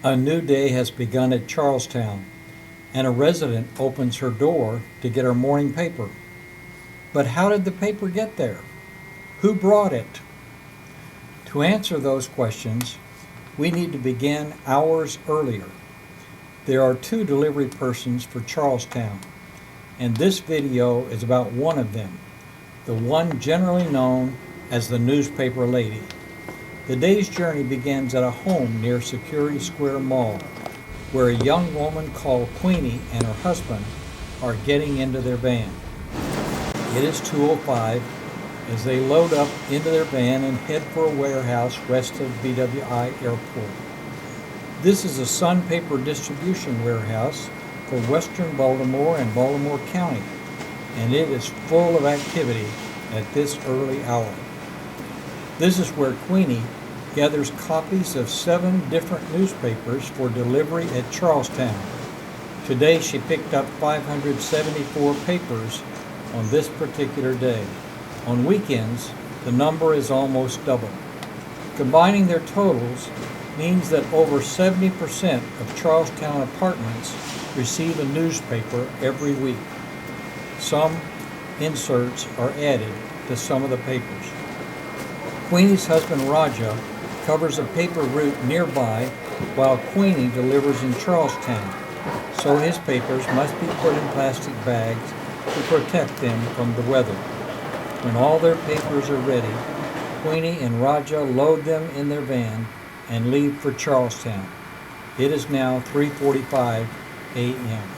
A new day has begun at Charlestown, and a resident opens her door to get her morning paper. But how did the paper get there? Who brought it? To answer those questions, we need to begin hours earlier. There are two delivery persons for Charlestown, and this video is about one of them, the one generally known as the newspaper lady. The day's journey begins at a home near Security Square Mall, where a young woman called Queenie and her husband are getting into their van. It is 2:05 as they load up into their van and head for a warehouse west of BWI Airport. This is a Sun paper distribution warehouse for western Baltimore and Baltimore County, and it is full of activity at this early hour. This is where Queenie gathers copies of 7 different newspapers for delivery at Charlestown. Today she picked up 574 papers on this particular day. On weekends, the number is almost double. Combining their totals means that over 70% of Charlestown apartments receive a newspaper every week. Some inserts are added to some of the papers. Queenie's husband Raja covers a paper route nearby while Queenie delivers in Charlestown, so his papers must be put in plastic bags to protect them from the weather. When all their papers are ready, Queenie and Raja load them in their van and leave for Charlestown. It is now 3:45 a.m.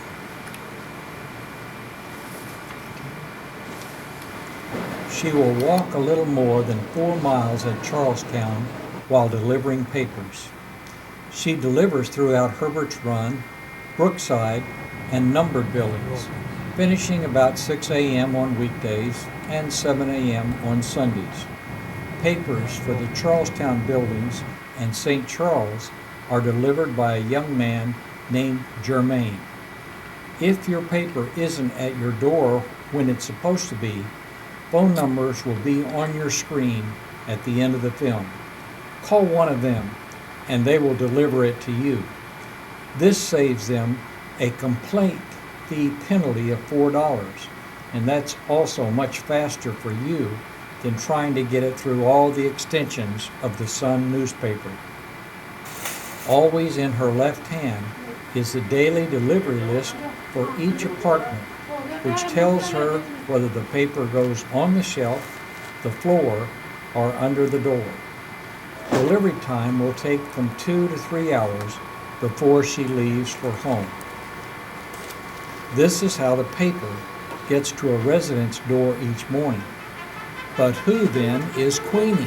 She will walk a little more than 4 miles at Charlestown while delivering papers. She delivers throughout Herbert's Run, Brookside, and numbered buildings, finishing about 6 a.m. on weekdays and 7 a.m. on Sundays. Papers for the Charlestown buildings and St. Charles are delivered by a young man named Germaine. If your paper isn't at your door when it's supposed to be, phone numbers will be on your screen at the end of the film. Call one of them and they will deliver it to you. This saves them a complaint fee penalty of $4, and that's also much faster for you than trying to get it through all the extensions of the Sun newspaper. Always in her left hand is the daily delivery list for each apartment, which tells her whether the paper goes on the shelf, the floor, or under the door. Delivery time will take from 2 to 3 hours before she leaves for home. This is how the paper gets to a resident's door each morning. But who then is Queenie?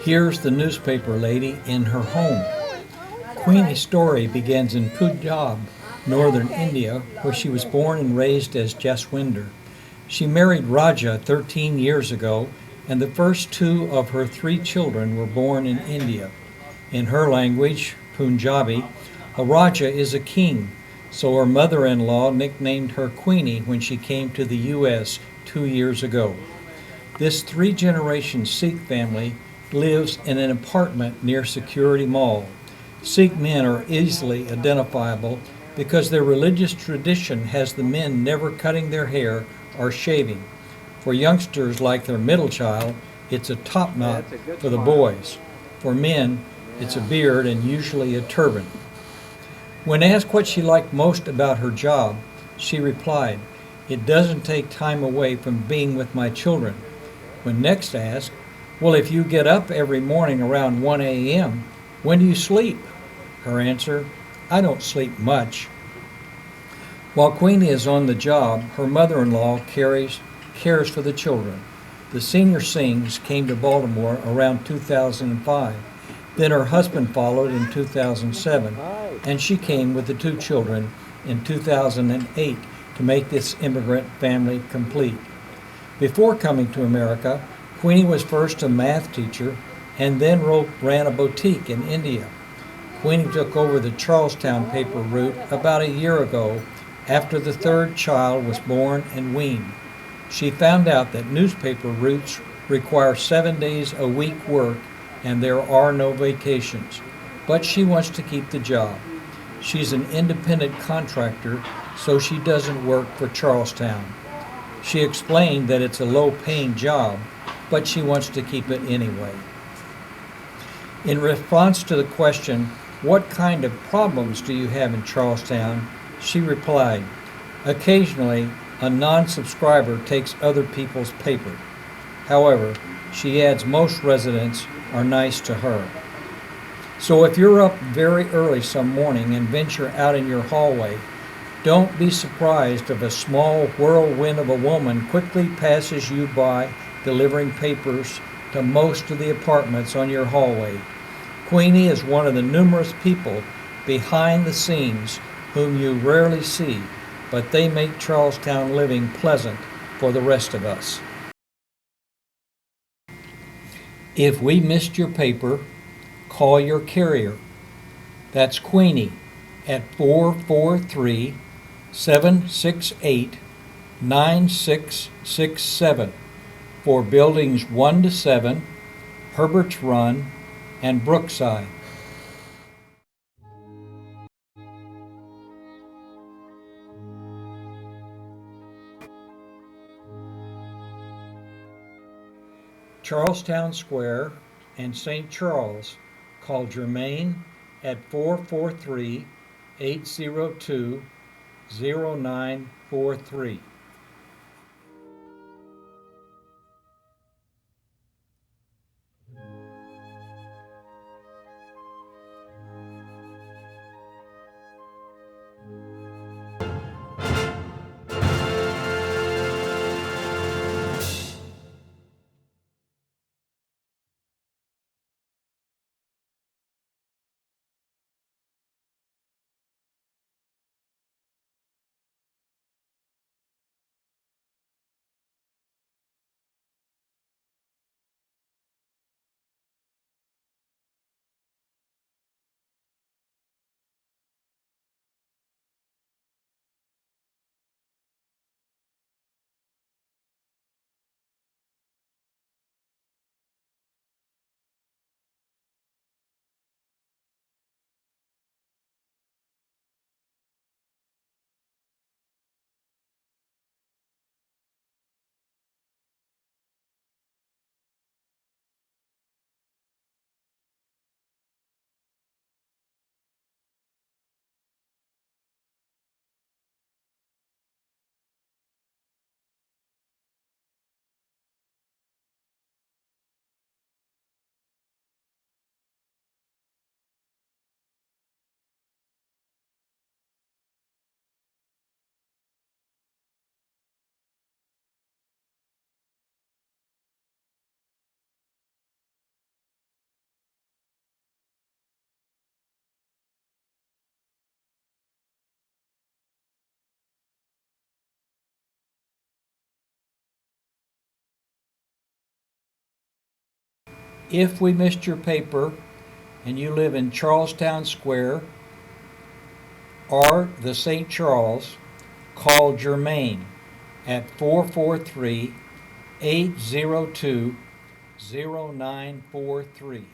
Here's the newspaper lady in her home. Queenie's story begins in Punjab, northern India, where she was born and raised as Jaswinder. She married Raja 13 years ago, and the first 2 of her 3 children were born in India. In her language, Punjabi, a Raja is a king, so her mother-in-law nicknamed her Queenie when she came to the U.S. 2 years ago. This three-generation Sikh family lives in an apartment near Security Mall. Sikh men are easily identifiable because their religious tradition has the men never cutting their hair or shaving. For youngsters like their middle child, it's a top knot for the boys. For men, it's a beard and usually a turban. When asked what she liked most about her job, she replied, "It doesn't take time away from being with my children." When next asked, "Well, if you get up every morning around 1 a.m., when do you sleep?" Her answer, "I don't sleep much." While Queenie is on the job, her mother-in-law cares for the children. The senior Singhs came to Baltimore around 2005. Then her husband followed in 2007, and she came with the two children in 2008 to make this immigrant family complete. Before coming to America, Queenie was first a math teacher and then ran a boutique in India. Queenie took over the Charlestown paper route about a year ago after the third child was born and weaned. She found out that newspaper routes require 7 days a week work and there are no vacations, but she wants to keep the job. She's an independent contractor, so she doesn't work for Charlestown. She explained that it's a low-paying job, but she wants to keep it anyway. In response to the question, "What kind of problems do you have in Charlestown?" she replied, "Occasionally, a non-subscriber takes other people's paper." However, she adds most residents are nice to her. So if you're up very early some morning and venture out in your hallway, don't be surprised if a small whirlwind of a woman quickly passes you by delivering papers to most of the apartments on your hallway. Queenie is one of the numerous people behind the scenes whom you rarely see, but they make Charlestown living pleasant for the rest of us. If we missed your paper, call your carrier. That's Queenie at 443-768-9667 for buildings 1 to 7, Herbert's Run, and Brookside. Charlestown Square and St. Charles, call Germain at 443-802-0943. If we missed your paper and you live in Charlestown Square or the St. Charles, call Germain at 443 802-0943.